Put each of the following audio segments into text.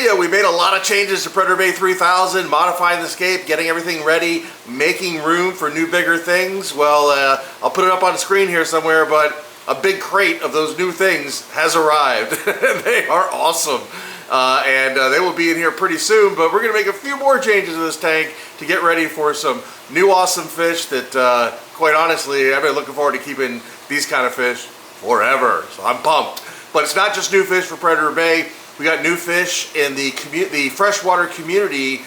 video, we made a lot of changes to Predator Bay 3000, modifying the scape, getting everything ready, making room for new, bigger things. Well, I'll put it up on the screen here somewhere, but a big crate of those new things has arrived. They are awesome. And they will be in here pretty soon, but we're going to make a few more changes to this tank to get ready for some new awesome fish that, quite honestly, I've been looking forward to keeping these kind of fish forever. So I'm pumped. But it's not just new fish for Predator Bay. We got new fish in the freshwater community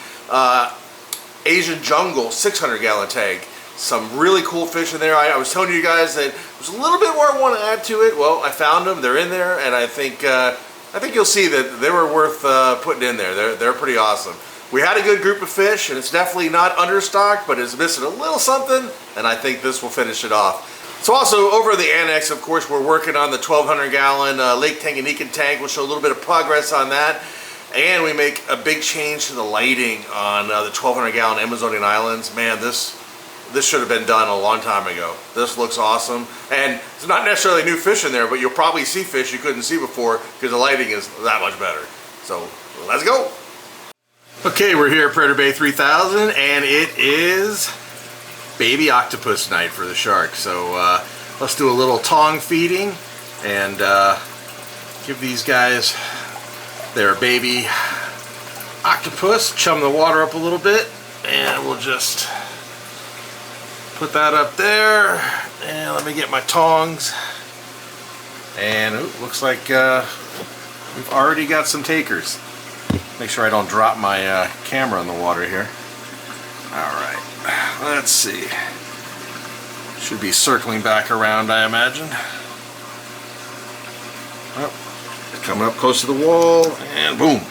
Asian jungle 600-gallon tank. Some really cool fish in there. I was telling you guys that there's a little bit more I want to add to it. Well, I found them. They're in there, and I think you'll see that they were worth putting in there. They're pretty awesome. We had a good group of fish, and it's definitely not understocked, but it's missing a little something, and I think this will finish it off. So also over the annex, of course, we're working on the 1,200-gallon Lake Tanganyika tank. We'll show a little bit of progress on that. And we make a big change to the lighting on the 1,200-gallon Amazonian islands. Man, this should have been done a long time ago. This looks awesome. And it's not necessarily new fish in there, but you'll probably see fish you couldn't see before because the lighting is that much better. So let's go. Okay, we're here at Predator Bay 3000, and it is baby octopus night for the shark. So let's do a little tong feeding and give these guys their baby octopus. Chum the water up a little bit, and we'll just put that up there. And let me get my tongs. And looks like we've already got some takers. Make sure I don't drop my camera in the water here. Alright, let's see. Should be circling back around, I imagine. Oh, coming up close to the wall, and boom.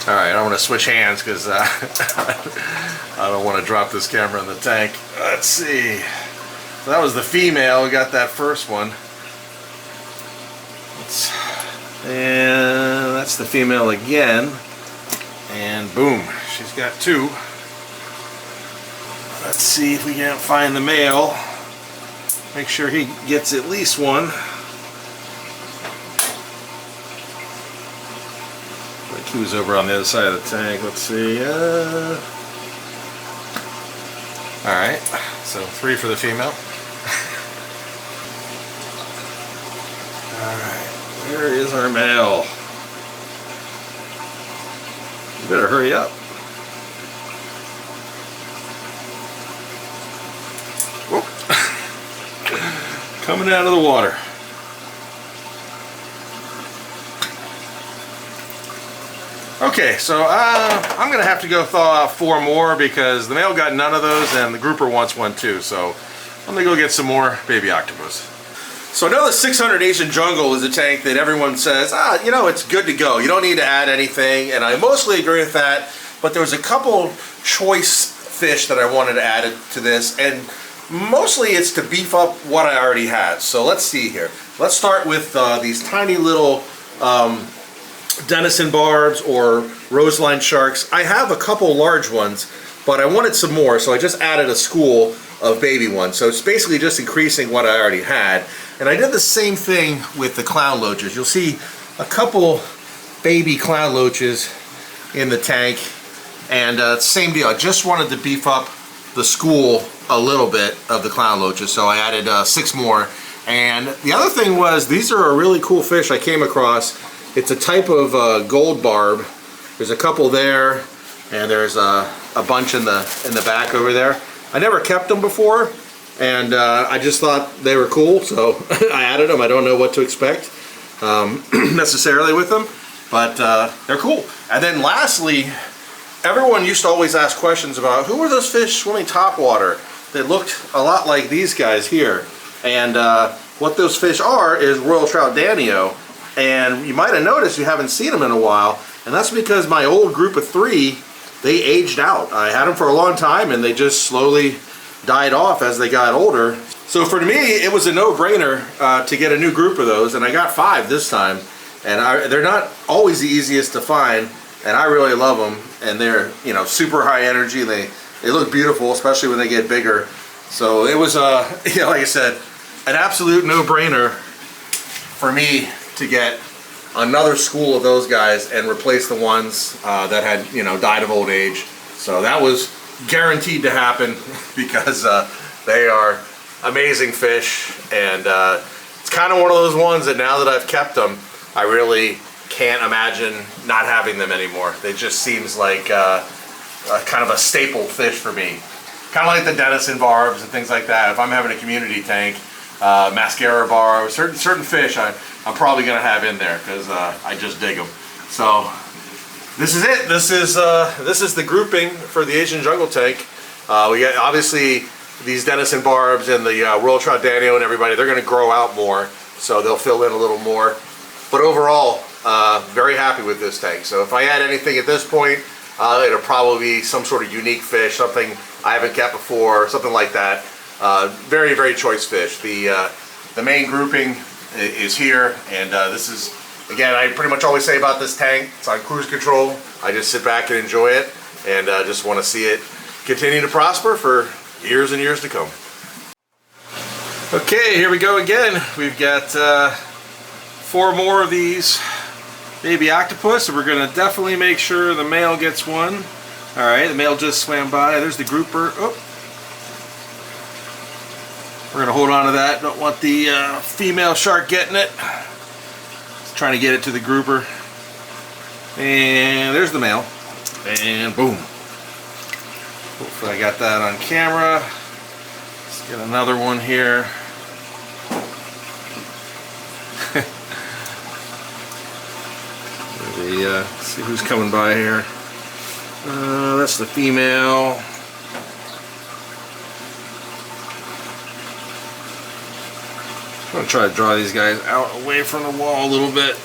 Alright, I want to switch hands because I don't want to drop this camera in the tank. Let's see. So that was the female. We got that first one. And that's the female again. And boom, she's got two. Let's see if we can't find the male. Make sure he gets at least one. Like he was over on the other side of the tank. Let's see. Alright, so 3 for the female. Alright, where is our male? You better hurry up. Coming out of the water. Okay, so I'm going to have to go thaw out 4 more because the male got none of those and the grouper wants one too. So I'm going to go get some more baby octopus. So I know the 600 Asian jungle is a tank that everyone says, you know, it's good to go. You don't need to add anything, and I mostly agree with that. But there was a couple choice fish that I wanted to add to this, and mostly it's to beef up what I already had. So let's see here. Let's start with these tiny little denison barbs or roseline sharks. I have a couple large ones, but I wanted some more, so I just added a school of baby ones. So it's basically just increasing what I already had. And I did the same thing with the clown loaches. You'll see a couple baby clown loaches in the tank, and same deal. I just wanted to beef up the school a little bit of the clown loaches, so I added 6 more. And the other thing was, these are a really cool fish I came across. It's a type of gold barb. There's a couple there, and there's a bunch in the back over there. I never kept them before, and I just thought they were cool, so I added them. I don't know what to expect necessarily with them, but they're cool. And then lastly, everyone used to always ask questions about who were those fish swimming topwater that looked a lot like these guys here. And what those fish are is royal trout danio. And you might have noticed you haven't seen them in a while, and that's because my old group of 3, they aged out. I had them for a long time, and they just slowly died off as they got older. So for me, it was a no-brainer to get a new group of those, and I got 5 this time. And they're not always the easiest to find, and I really love them. And they're, you know, super high energy. They look beautiful, especially when they get bigger. So it was, you know, like I said, an absolute no-brainer for me to get another school of those guys and replace the ones that had, you know, died of old age. So that was guaranteed to happen because they are amazing fish, and it's kind of one of those ones that now that I've kept them, I really can't imagine not having them anymore. It just seems like kind of a staple fish for me. Kind of like the Denison barbs and things like that. If I'm having a community tank, mascara barbs, certain fish I'm probably going to have in there because I just dig them. So this is it. This is the grouping for the Asian jungle tank. We got obviously these Denison barbs and the Royal Trout Danio and everybody. They're going to grow out more, so they'll fill in a little more. But overall, very happy with this tank. So if I add anything at this point, it'll probably be some sort of unique fish, something I haven't kept before, something like that. Very, very choice fish. The main grouping is here, and this is, again, I pretty much always say about this tank, it's on cruise control. I just sit back and enjoy it, and just want to see it continue to prosper for years and years to come. Okay, here we go again. We've got 4 more of these baby octopus, so we're going to definitely make sure the male gets one. Alright, the male just swam by. There's the grouper. Oh. We're going to hold on to that. Don't want the female shark getting it. Just trying to get it to the grouper. And there's the male. And boom. Hopefully I got that on camera. Let's get another one here. Let's see who's coming by here. That's the female. I'm going to try to draw these guys out away from the wall a little bit.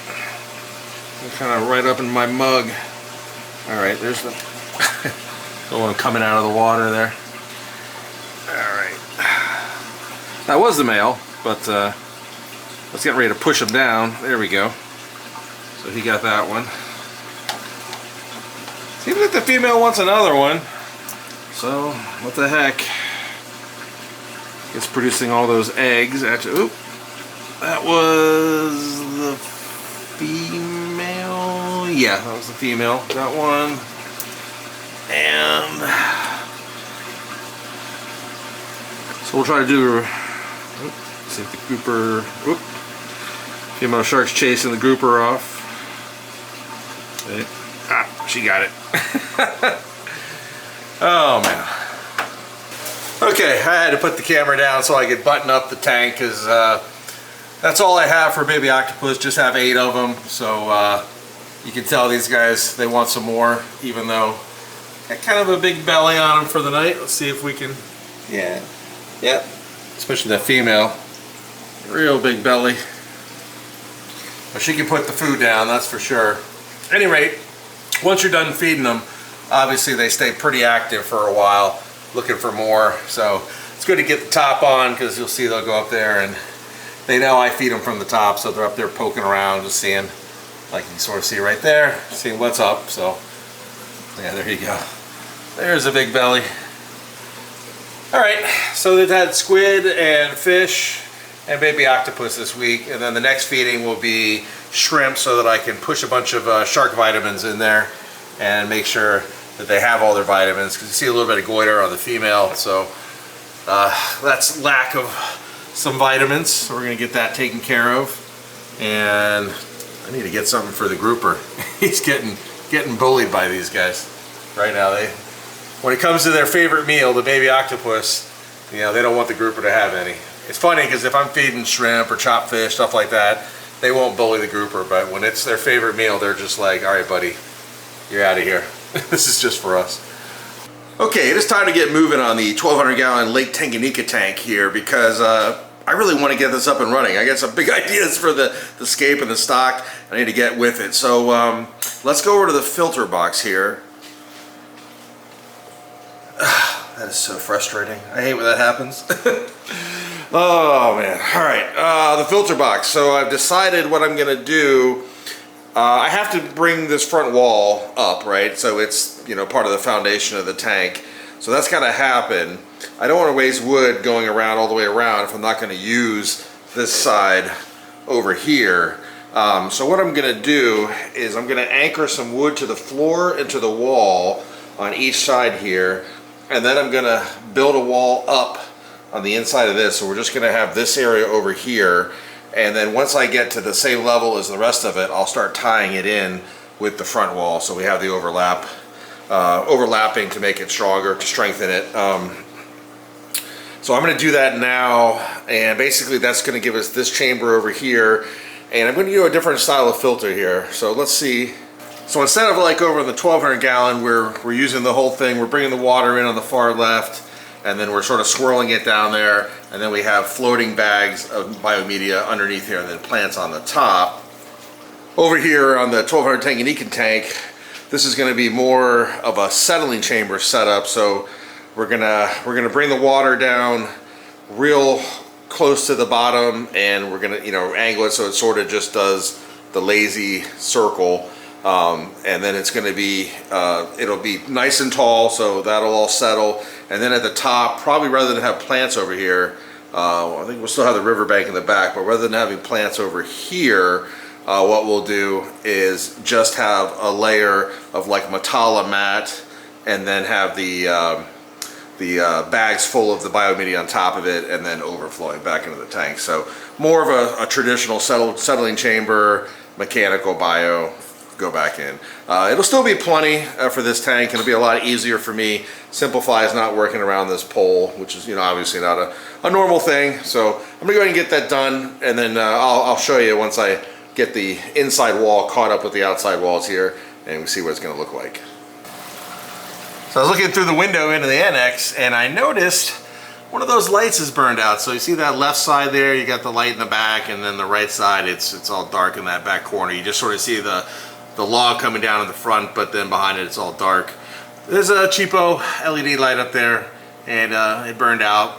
They're kind of right up in my mug. Alright, there's the one coming out of the water there. Alright. That was the male, but let's get ready to push him down. There we go. So he got that one. Seems like the female wants another one. So, what the heck. It's producing all those eggs. Actually, oop. That was the female. Yeah, that was the female. That one. And so we'll try to do. See if the grouper. Whoop. Female shark's chasing the grouper off. Ah, she got it. Oh man. Okay, I had to put the camera down so I could button up the tank because that's all I have for baby octopus. Just have 8 of them, so you can tell these guys they want some more, even though got kind of a big belly on them for the night. Let's see if we can. Yeah. Yep. Especially that female, real big belly. But she can put the food down, that's for sure. At any rate, once you're done feeding them, obviously they stay pretty active for a while, looking for more. So it's good to get the top on because you'll see they'll go up there and they know I feed them from the top, so they're up there poking around, just seeing, like you can sort of see right there, seeing what's up. So yeah, there you go. There's a big belly. All right, so they've had squid and fish and baby octopus this week, and then the next feeding will be shrimp so that I can push a bunch of shark vitamins in there and make sure that they have all their vitamins, because you see a little bit of goiter on the female, so that's lack of some vitamins, so we're going to get that taken care of. And I need to get something for the grouper. He's getting bullied by these guys right now. When it comes to their favorite meal, the baby octopus, you know, they don't want the grouper to have any. It's funny because if I'm feeding shrimp or chopped fish, stuff like that, they won't bully the grouper, but when it's their favorite meal, they're just like, all right, buddy, you're out of here. This is just for us. Okay, it is time to get moving on the 1,200 gallon Lake Tanganyika tank here because I really want to get this up and running. I got some big ideas for the scape and the stock. I need to get with it. So let's go over to the filter box here. That is so frustrating. I hate when that happens. Oh man. All right, the filter box. So I've decided what I'm gonna do. I have to bring this front wall up, right? So it's, you know, part of the foundation of the tank. So that's gotta happen. I don't want to waste wood going around all the way around if I'm not going to use this side over here. So what I'm going to do is I'm going to anchor some wood to the floor and to the wall on each side here, and then I'm going to build a wall up on the inside of this. So we're just going to have this area over here, and then once I get to the same level as the rest of it, I'll start tying it in with the front wall, so we have the overlapping to make it stronger, to strengthen it. So I'm going to do that now, and basically that's going to give us this chamber over here. And I'm going to do a different style of filter here. So let's see. So instead of like over in the 1200 gallon, we're using the whole thing. We're bringing the water in on the far left, and then we're sort of swirling it down there. And then we have floating bags of biomedia underneath here, and then plants on the top. Over here on the 1200 Tanganyika tank, this is going to be more of a settling chamber setup. So we're gonna bring the water down real close to the bottom, and we're gonna angle it so it sort of just does the lazy circle, and then it's gonna be it'll be nice and tall, so that'll all settle. And then at the top, probably rather than have plants over here, I think we'll still have the riverbank in the back, but rather than having plants over here, what we'll do is just have a layer of like Matala mat, and then have the bags full of the biomedia on top of it, and then overflowing back into the tank. So more of a traditional settling chamber, mechanical bio, go back in. It'll still be plenty for this tank, and it'll be a lot easier for me. Simplify is not working around this pole, which is obviously not a normal thing. So I'm gonna go ahead and get that done, and then I'll show you once I get the inside wall caught up with the outside walls here, and we see what it's gonna look like. So I was looking through the window into the annex, and I noticed one of those lights is burned out. So you see that left side there, you got the light in the back, and then the right side, it's all dark in that back corner. You just sort of see the log coming down in the front, but then behind it, it's all dark. There's a cheapo LED light up there, and it burned out.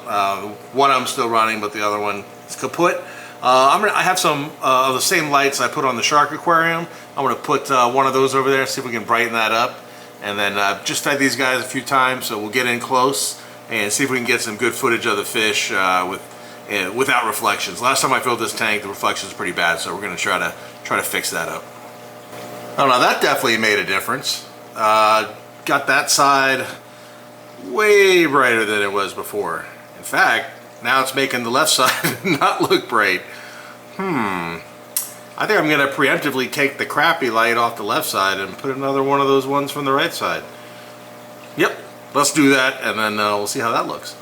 One of them's still running, but the other one is kaput. I have some of the same lights I put on the shark aquarium. I'm gonna put one of those over there, see if we can brighten that up. And then just fed these guys a few times, so we'll get in close and see if we can get some good footage of the fish without reflections. Last time I filled this tank, the reflections were pretty bad, so we're going to try to fix that up. Oh, now that definitely made a difference. Got that side way brighter than it was before. In fact, now it's making the left side not look bright. I think I'm going to preemptively take the crappy light off the left side and put another one of those ones from the right side. Yep, let's do that, and then we'll see how that looks.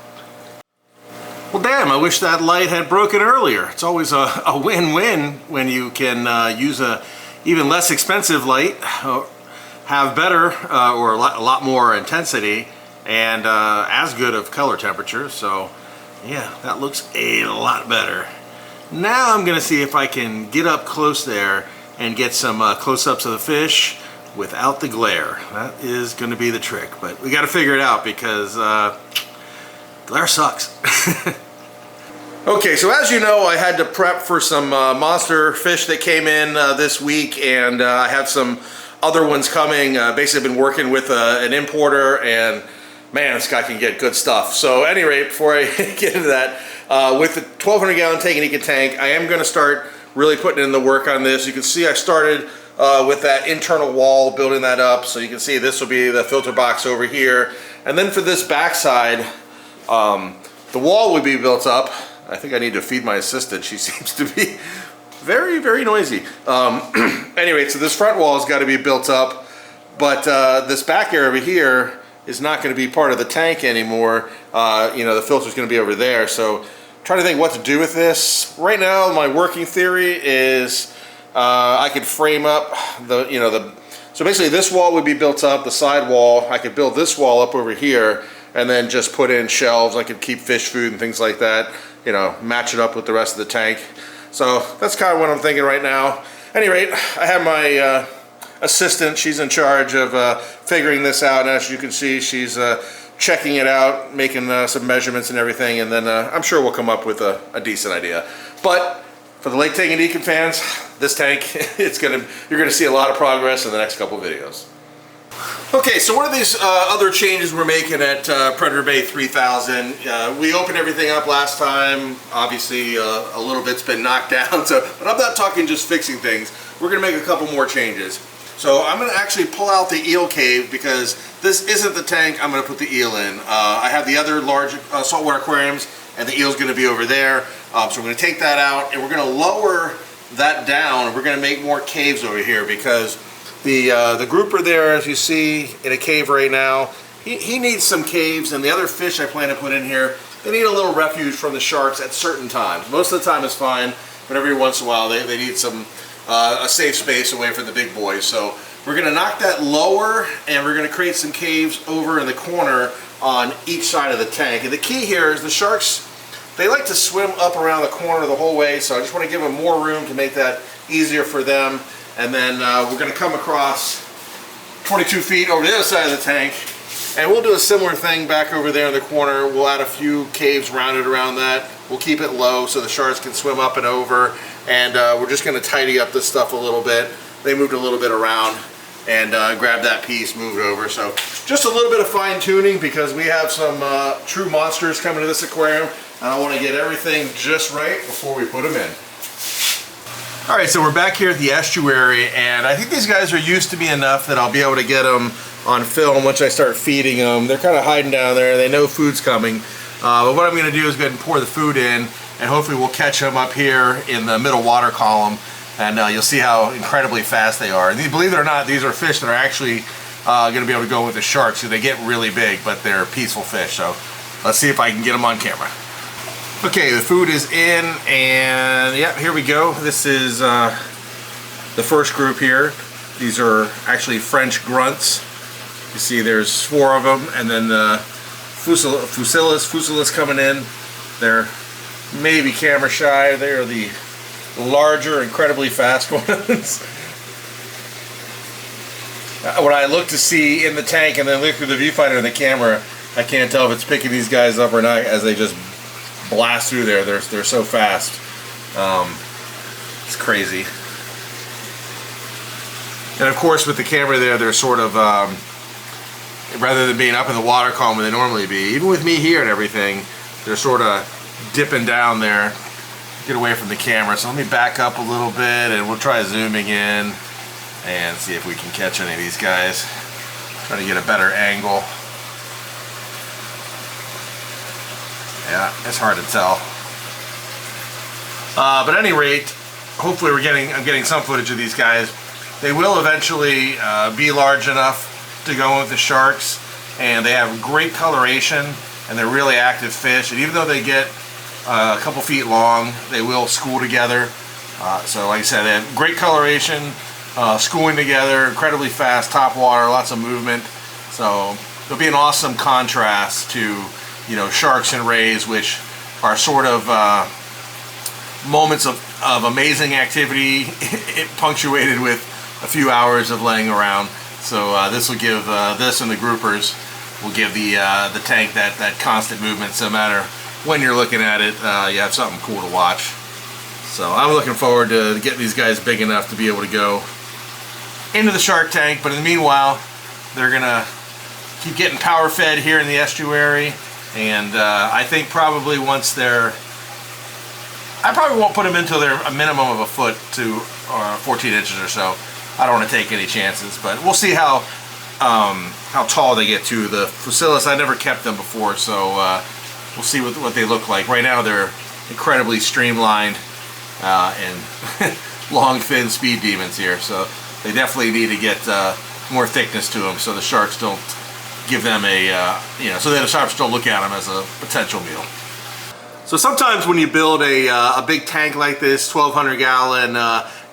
Well, damn, I wish that light had broken earlier. It's always a win-win when you can use a even less expensive light, have better or a lot more intensity, and as good of color temperature. So yeah, that looks a lot better. Now I'm going to see if I can get up close there and get some close-ups of the fish without the glare. That is going to be the trick, but we got to figure it out because glare sucks. Okay, so as you know, I had to prep for some monster fish that came in this week, and I have some other ones coming. Basically, I've been working with an importer, and man, this guy can get good stuff. So at any rate, before I get into that, with the 1200 gallon Tanganyika tank, I am going to start really putting in the work on this. You can see I started with that internal wall, building that up. So you can see this will be the filter box over here. And then for this backside, the wall would be built up. I think I need to feed my assistant. She seems to be very, very noisy. Anyway, so this front wall has got to be built up, but this back area over here is not going to be part of the tank anymore. The filter's going to be over there. So I'm trying to think what to do with this. Right now, my working theory is I could frame up so basically this wall would be built up, the side wall. I could build this wall up over here and then just put in shelves. I could keep fish food and things like that, match it up with the rest of the tank. So that's kind of what I'm thinking right now. At any rate, I have my assistant. She's in charge of figuring this out, and as you can see, she's checking it out, making some measurements and everything, and then I'm sure we'll come up with a decent idea. But for the Lake Tanganyika fans, this tank, you're gonna see a lot of progress in the next couple videos. Okay, so one of these other changes we're making at Predator Bay 3000, we opened everything up last time. Obviously, a little bit's been knocked down, so, but I'm not talking just fixing things. We're going to make a couple more changes. So I'm going to actually pull out the eel cave because this isn't the tank I'm going to put the eel in. I have the other large saltwater aquariums, and the eel's going to be over there. So we're going to take that out, and we're going to lower that down, and we're going to make more caves over here because the grouper there, as you see, in a cave right now, he needs some caves, and the other fish I plan to put in here, they need a little refuge from the sharks at certain times. Most of the time is fine, but every once in a while they need some a safe space away from the big boys. So we're going to knock that lower, and we're going to create some caves over in the corner on each side of the tank. And the key here is the sharks, they like to swim up around the corner the whole way, so I just want to give them more room to make that easier for them. And then we're going to come across 22 feet over the other side of the tank, and we'll do a similar thing back over there in the corner. We'll add a few caves rounded around that. We'll keep it low so the sharks can swim up and over, and we're just going to tidy up this stuff a little bit. They moved a little bit around, and grab that piece, move it over. So just a little bit of fine tuning because we have some true monsters coming to this aquarium, and I want to get everything just right before we put them in. Alright, so we're back here at the estuary, and I think these guys are used to me enough that I'll be able to get them on film once I start feeding them. They're kind of hiding down there, they know food's coming. But what I'm going to do is go ahead and pour the food in, and hopefully we'll catch them up here in the middle water column, and you'll see how incredibly fast they are. And believe it or not, these are fish that are actually going to be able to go with the sharks, so they get really big, but they're peaceful fish. So let's see if I can get them on camera. Okay, the food is in, and yeah, here we go. This is the first group here. These are actually French grunts. You see there's 4 of them, and then the fusilis coming in. They're maybe camera shy. They are the larger, incredibly fast ones. When I look to see in the tank and then look through the viewfinder in the camera, I can't tell if it's picking these guys up or not as they just blast through there. They're so fast. It's crazy. And of course with the camera there, they're sort of rather than being up in the water column where they normally be, even with me here and everything, they're sort of dipping down there, get away from the camera. So let me back up a little bit, and we'll try zooming in and see if we can catch any of these guys. Try to get a better angle. Yeah, it's hard to tell. But at any rate, hopefully I'm getting some footage of these guys. They will eventually be large enough to go with the sharks, and they have great coloration, and they're really active fish. And even though they get a couple feet long, they will school together. So like I said, they have great coloration, schooling together, incredibly fast, top water, lots of movement. So it'll be an awesome contrast to, you know, sharks and rays, which are sort of moments of amazing activity punctuated with a few hours of laying around. So this will give this and the groupers will give the tank that constant movement. So no matter when you're looking at it, you have something cool to watch. So I'm looking forward to getting these guys big enough to be able to go into the shark tank. But in the meanwhile, they're gonna keep getting power fed here in the estuary. And I think probably once they're, I probably won't put them until they're a minimum of a foot to 14 inches or so. I don't want to take any chances, but we'll see how tall they get to. The fusilis, I never kept them before, so we'll see what they look like. Right now they're incredibly streamlined and long, thin speed demons here, so they definitely need to get more thickness to them so the sharks don't give them a, so that the sharks don't look at them as a potential meal. So sometimes when you build a big tank like this, 1,200 gallon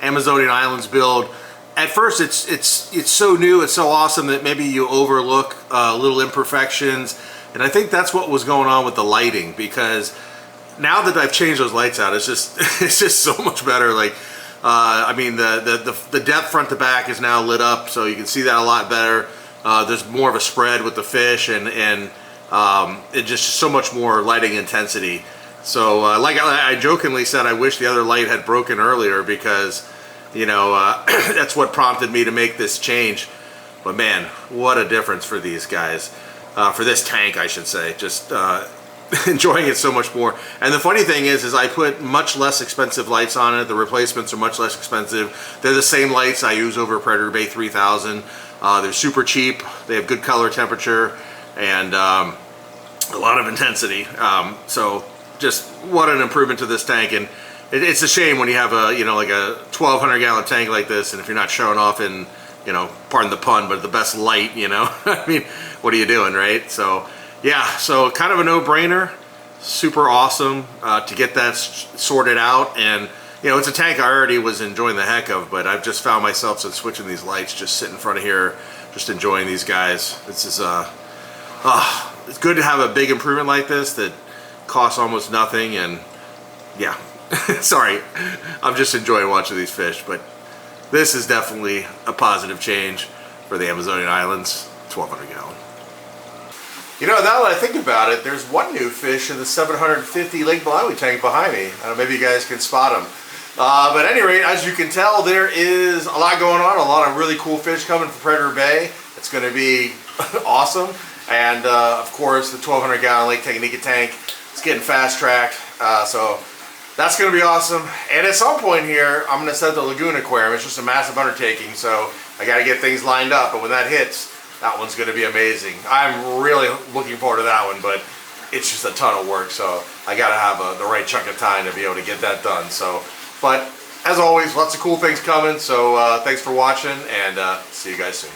Amazonian Islands build, at first it's so new, it's so awesome that maybe you overlook little imperfections. And I think that's what was going on with the lighting, because now that I've changed those lights out, it's just so much better. Like, I mean, the depth front to back is now lit up, so you can see that a lot better. There's more of a spread with the fish, and it just so much more lighting intensity. So like I jokingly said, I wish the other light had broken earlier, because, you know, that's what prompted me to make this change. But man, what a difference for these guys. For this tank, I should say. Just enjoying it so much more. And the funny thing is I put much less expensive lights on it. The replacements are much less expensive. They're the same lights I use over Predator Bay 3000. They're super cheap. They have good color temperature and a lot of intensity. So just what an improvement to this tank. And it's a shame when you have a, you know, like a 1,200 gallon tank like this, and if you're not showing off in, you know, pardon the pun, but the best light, you know, I mean, what are you doing, right? So yeah, so kind of a no-brainer. Super awesome to get that sorted out. And you know, it's a tank I already was enjoying the heck of, but I've just found myself since switching these lights, just sitting in front of here, just enjoying these guys. This is it's good to have a big improvement like this that costs almost nothing. And yeah, sorry, I'm just enjoying watching these fish, but this is definitely a positive change for the Amazonian Islands, 1,200 gallon. You know, now that I think about it, there's one new fish in the 750 Lake Malawi tank behind me. I don't know, maybe you guys can spot them. But at any rate, as you can tell, there is a lot going on, a lot of really cool fish coming from Predator Bay. It's going to be awesome. And of course, the 1,200 gallon Lake Tanganyika tank is getting fast tracked. So that's going to be awesome. And at some point here, I'm going to set the Lagoon Aquarium. It's just a massive undertaking, so I got to get things lined up. But when that hits, that one's going to be amazing. I'm really looking forward to that one, but it's just a ton of work, so I got to have the right chunk of time to be able to get that done. So, but as always, lots of cool things coming, so thanks for watching, and see you guys soon.